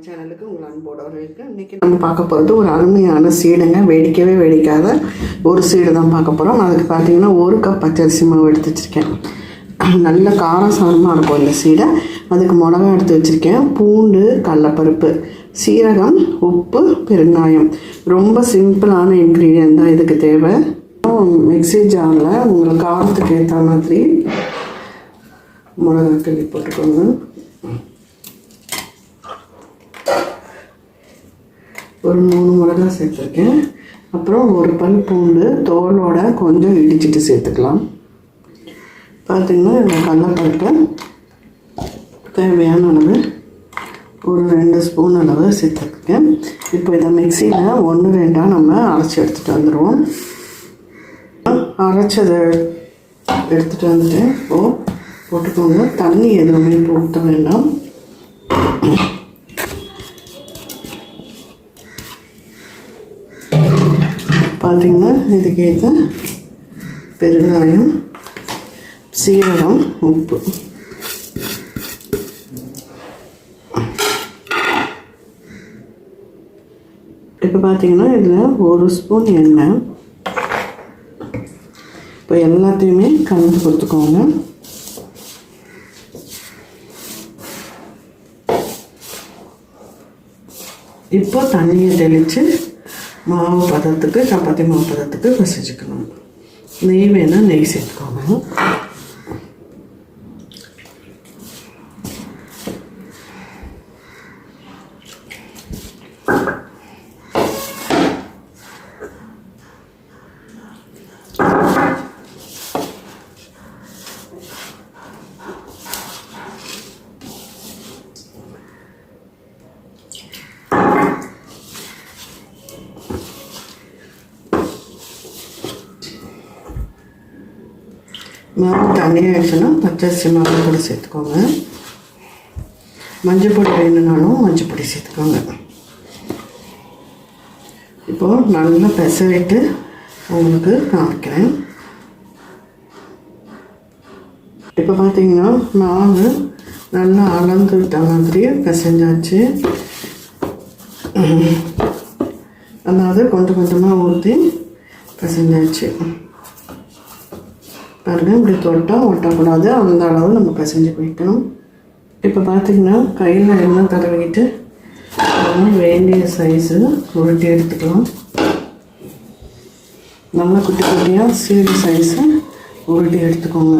சேனலுக்கு உங்கள் அன்போட வரவேற்கிறேன். இன்றைக்கி நம்ம பார்க்க போகிறது ஒரு அருமையான சீடுங்க. வெடிக்கவே வெடிக்காத ஒரு சீடு தான் பார்க்க போகிறோம். அதுக்கு பார்த்தீங்கன்னா 1 கப் பச்சரிசி மாவு எடுத்து வச்சுருக்கேன். நல்ல காரசாரமாக இருக்கும் இந்த சீடை. அதுக்கு மிளகா எடுத்து வச்சுருக்கேன், பூண்டு, கடலைப்பருப்பு, சீரகம், உப்பு, பெருங்காயம். ரொம்ப சிம்பிளான இன்க்ரீடியன்ட் தான் இதுக்கு தேவை. மிக்ஸி ஜாரில் உங்களுக்கு காரத்துக்கு ஏற்ற மாதிரி மிளகா கிள்ளி போட்டுக்கோங்க. ஒரு 3 மிளகா சேர்த்துருக்கேன். அப்புறம் ஒரு பல் பூண்டு தோலோட கொஞ்சம் இடிச்சிட்டு சேர்த்துக்கலாம். பார்த்திங்கன்னா இதில் கடலைப்பருப்பை தேவையான அளவு ஒரு 2 ஸ்பூன் அளவு சேர்த்துருக்கேன். இப்போ இதை மிக்சியில் 1-2 நம்ம அரைச்சி எடுத்துகிட்டு வந்துடுவோம். அரைச்சதை எடுத்துகிட்டு வந்துட்டு இப்போது போட்டுக்கோங்க. தண்ணி எதுவுமே போட்ட வேண்டாம். பார்த்திங்கன்னா இதுக்கேற்ற பெருங்காயம், சீரகம், உப்பு. இப்போ பார்த்திங்கன்னா இதில் 1 ஸ்பூன் எண்ணெய். இப்போ எல்லாத்தையுமே கலந்து கொடுத்துக்கோங்க. இப்போ தண்ணியை தெளித்து மாவு பதத்துக்கு, சப்பாத்தி மாவு பதத்துக்கு பிசைஞ்சிக்கணும். நெய் வேணால் நெய் சேர்த்துக்கோங்க. மாவு தண்ணியாக ஆயிடுச்சுன்னா பச்சரிசி மாவு கூட சேர்த்துக்கோங்க. மஞ்சள் பொடி வேணுனாலும் மஞ்சள் பொடி சேர்த்துக்கோங்க. இப்போது நல்லா பிசைட்டு உங்களுக்கு காமிக்கிறேன். இப்போ பார்த்தீங்கன்னா மாவு நல்லா அளந்து விட்ட மாதிரி பிசைஞ்சாச்சு. அதாவது கொஞ்சம் கொஞ்சமாக ஊற்றி பிசைஞ்சாச்சு. பாருங்கள், இப்படி தொட்டால் ஒட்டக்கூடாது, அந்த அளவு நம்ம பிசைஞ்சு போய்க்கணும். இப்போ பார்த்திங்கன்னா கையில் எண்ணெய் தடவிக்கிட்டு வேண்டிய சைஸு உருட்டி எடுத்துக்கலாம். நல்லா குட்டி குட்டியாக சீடு சைஸை உருட்டி எடுத்துக்கோங்க.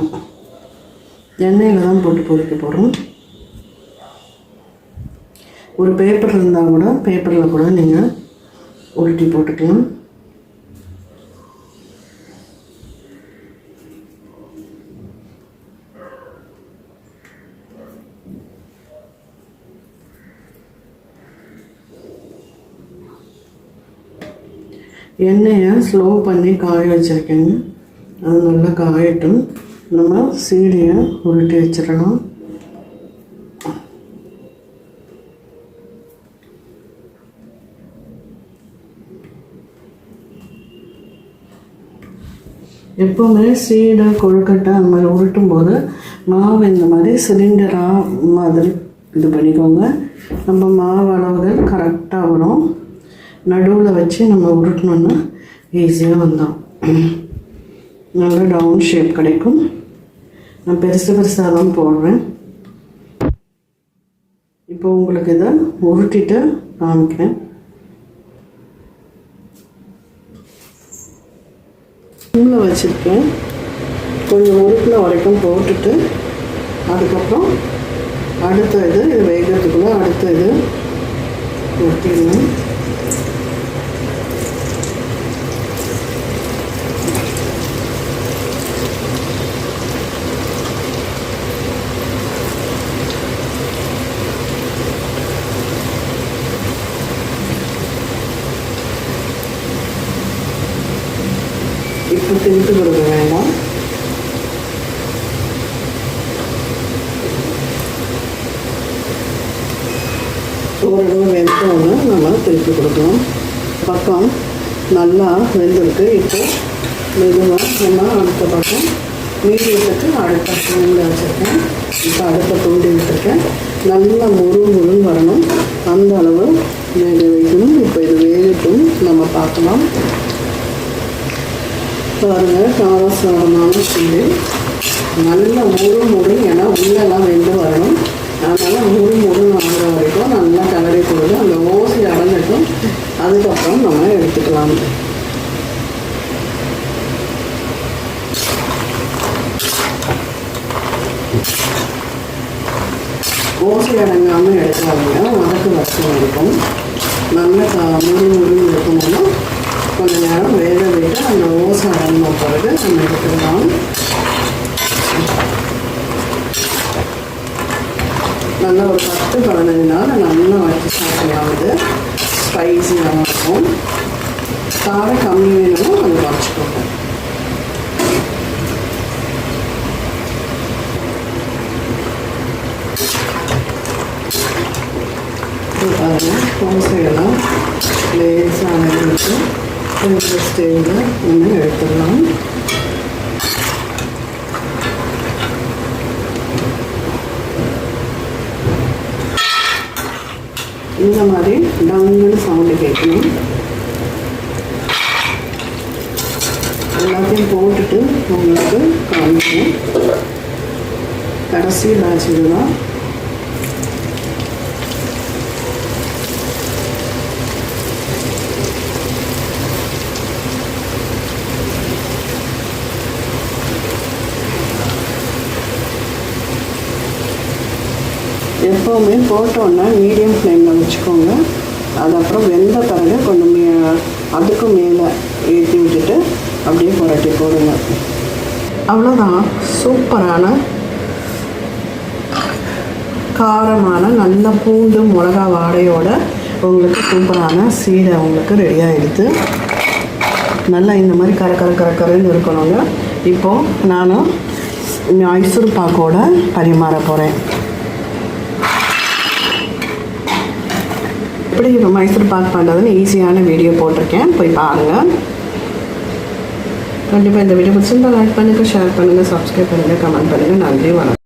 எண்ணெயில் தான் போட்டு பொரிக்க போகிறோம். ஒரு பேப்பர் இருந்தால் கூட பேப்பரில் கூட நீங்கள் உருட்டி போட்டுக்கலாம். எண்ணெயை ஸ்லோ பண்ணி காய வச்சுருக்கேங்க. அது நல்லா காயட்டும். நம்ம சீடையை உருட்டி வச்சிடணும். எப்போவுமே சீடை, கொழுக்கட்டை அந்த மாதிரி உருட்டும் போது மாவு இந்த மாதிரி சிலிண்டராக மாதிரி இது பண்ணிக்கோங்க. நம்ம மாவு அளவுகள் கரெக்டாக வரும். நடுவில் வச்சு நம்ம உருட்டணுன்னா ஈஸியாக வந்தோம். நல்ல ரவுண்ட் ஷேப் கிடைக்கும். நான் பெருசாக தான் போடுறேன். இப்போ உங்களுக்கு இதை உருட்டிட்டு காமிக்கிறேன். சிம்மில் வச்சுருக்கேன். கொஞ்சம் உருட்டின வரைக்கும் போட்டுட்டு அதுக்கப்புறம் அடுத்த இது வேகிறதுக்குள்ளே அடுத்த இது உருட்டிடணும். இப்போ திருப்பி கொடுக்க வேண்டாம். ஓரளவு வெந்தோன்னு நம்ம திருப்பி கொடுக்கலாம். பக்கம் நல்லா வெந்திருக்கு. இப்போ மெதுவாக நம்ம அடுத்த பக்கம் மீடியத்துக்கு அடுத்த ஃப்ளேமில் வச்சுருக்கேன். இப்போ அடுப்பை தூண்டி விட்டுருக்கேன். நல்லா முருன்னு வரணும், அந்த அளவு வேக வைக்கணும். இப்போ இது வேகட்டும், நம்ம பார்க்கலாம். பாருங்கள், காரசாரமான சீடு நல்லா முறு, ஏன்னா உள்ளெல்லாம் வெந்து வரணும். அதனால் முறு ஆகிற வரைக்கும் நல்லா கிளறி கொடுத்து அந்த ஓசை அடங்கட்டும். அதுக்கப்புறம் நம்ம எடுத்துக்கலாம். ஓசை அடங்காமல் எடுக்காதீங்க, வதக்கு வச்சு இருக்கும். நல்லா முறு இருக்கணும்னா கொஞ்சம் நேரம் வேக விட்டு அந்த ஓசை அடங்கின பிறகு நம்ம எடுத்துக்கலாம். நல்லா ஒரு 10-15 நாள் நல்லா வச்சு சாப்பிடலாவது. ஸ்பைஸியாக இருக்கும். காரம் கம்மி வேணும்னா கொஞ்சம் வச்சுக்கோங்க. பாருங்கள், தோசையெல்லாம் லேசாக வச்சு இந்த ஸ்டேஜில் ஒன்று எடுத்துடலாம். இந்த மாதிரி டங்குன்னு சவுண்டு கேட்கணும். எல்லாத்தையும் போட்டுட்டு உங்களுக்கு காமிக்கணும். கடைசி பேட்ச் இதுதான். எப்போவுமே போட்டோன்னா மீடியம் ஃப்ளேமில் வச்சுக்கோங்க. அது அப்புறம் வெந்த பிறகு கொஞ்சம் அதுக்கும் மேலே ஏற்றி விட்டுட்டு அப்படியே புரட்டி போடுங்க. அவ்வளோதான். சூப்பரான காரமான நல்ல பூண்டு மிளகா வாடையோட உங்களுக்கு சூப்பரான சீடை உங்களுக்கு ரெடியாக எடுத்து நல்லா இந்த மாதிரி கரன்னு இருக்கணுங்க. இப்போது நான் மைசூர் பாக்கோட பரிமாற போகிறேன். எப்படி மைசூர் பாக் பண்ணுறதுன்னு ஈஸியான வீடியோ போட்டிருக்கேன், போய் பாருங்கள். கண்டிப்பாக இந்த வீடியோ பிடிச்சிருந்தா லைக் பண்ணுங்கள், ஷேர் பண்ணுங்கள், சப்ஸ்கிரைப் பண்ணுங்கள், கமெண்ட் பண்ணுங்கள். நன்றி, வணக்கம்.